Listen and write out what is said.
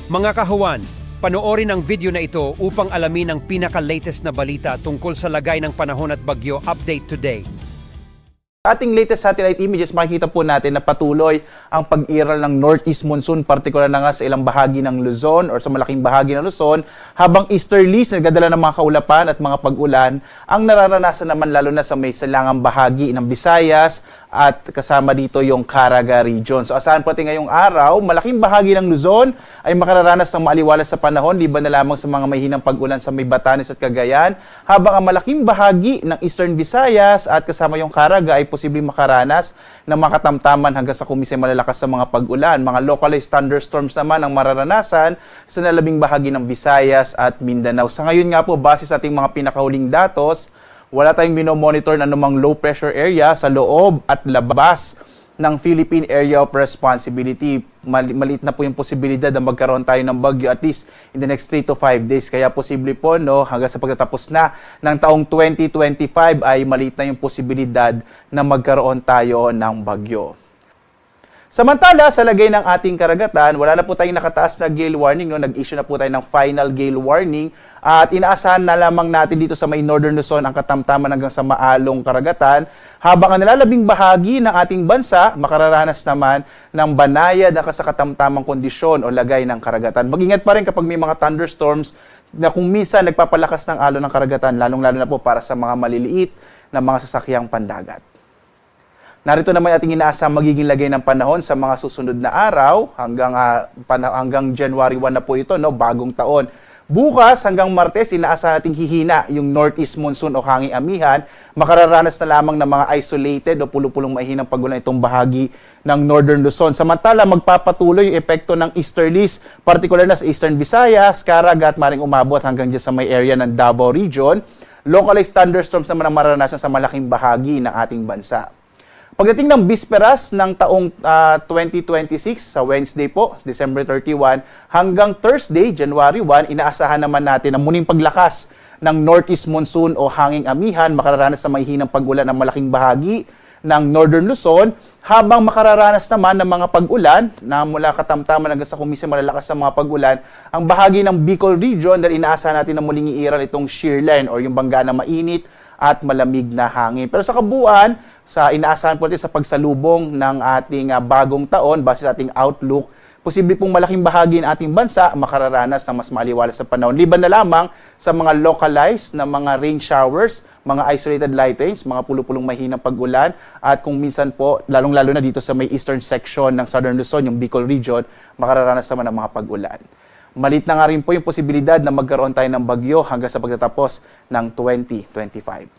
Mga kahuwan, panoorin ang video na ito upang alamin ang pinaka-latest na balita tungkol sa lagay ng panahon at bagyo update today. Ating latest satellite images, makikita po natin na patuloy ang pag-iral ng northeast monsoon, partikular na nga sa ilang bahagi ng Luzon or sa malaking bahagi ng Luzon, habang easterlies nagdadala ng mga kaulapan at mga pag-ulan ang nararanasan naman lalo na sa may silangang bahagi ng Visayas at kasama dito yung Caraga region. So asahan po natin ngayong araw, malaking bahagi ng Luzon ay makararanas ng maaliwalas sa panahon, liban na lamang sa mga mahinang pag-ulan sa may Batanes at Cagayan, habang ang malaking bahagi ng Eastern Visayas at kasama yung Caraga ay posibleng makaranas ng makatamtaman hanggang sa kumisay malalakas sa mga pag-ulan. Mga localized thunderstorms naman ang mararanasan sa nalabing bahagi ng Visayas at Mindanao. Sa ngayon nga po, base sa ating mga pinakahuling datos, wala tayong minomonitor na anumang low pressure area sa loob at labas ng Philippine Area of Responsibility. Maliit na po yung posibilidad na magkaroon tayo ng bagyo at least in the next 3 to 5 days. Kaya posible po, no, hanggang sa pagtatapos na ng taong 2025 ay maliit na yung posibilidad na magkaroon tayo ng bagyo. Samantala, sa lagay ng ating karagatan, wala na po tayong nakataas na gale warning. No? Nag-issue na po tayo ng final gale warning. At inaasahan na lamang natin dito sa may Northern Luzon ang katamtaman hanggang sa maalong karagatan. Habang ang nalalabing bahagi ng ating bansa, makararanas naman ng banayad na kasakatamtamang kondisyon o lagay ng karagatan. Mag-ingat pa rin kapag may mga thunderstorms na kung minsan nagpapalakas ng alon ng karagatan, lalong-lalo na po para sa mga maliliit na mga sasakyang pandagat. Narito naman ating inaasang magiging lagay ng panahon sa mga susunod na araw hanggang January 1 na po ito, no, bagong taon. Bukas hanggang Martes, inaasahan nating hihina yung northeast monsoon o hanging amihan. Makararanas na lamang ng mga isolated o pulo-pulong mahinang pagulan itong bahagi ng Northern Luzon. Samantala, magpapatuloy yung epekto ng easterlies, partikular na sa Eastern Visayas, Caraga at maring umabot hanggang dyan sa may area ng Davao Region. Localized thunderstorms naman ang mararanasan sa malaking bahagi ng ating bansa. Pagdating ng bisperas ng taong 2026 sa Wednesday po, December 31, hanggang Thursday, January 1, inaasahan naman natin ang muling paglakas ng northeast monsoon o hanging amihan, makararanas sa mahihinang pag-ulan ng malaking bahagi ng Northern Luzon, habang makararanas naman ng mga pag-ulan na mula katamtaman hanggang sa kumisay malalakas sa mga pag-ulan, ang bahagi ng Bicol Region dahil inaasahan natin na muling iiral itong shear line o yung bangga na mainit at malamig na hangin. Pero sa kabuuan, sa inaasahan po natin sa pagsalubong ng ating bagong taon, base sa ating outlook, posible pong malaking bahagi ng ating bansa makararanas ng mas maliwalas sa panahon. Liban na lamang sa mga localized na mga rain showers, mga isolated light rains, mga pulo-pulong mahinang pag-ulan, at kung minsan po, lalong-lalo na dito sa may eastern section ng Southern Luzon, yung Bicol Region, makararanas naman ng mga pag-ulan. Malit na nga rin po yung posibilidad na magkaroon tayo ng bagyo hanggang sa pagtatapos ng 2025.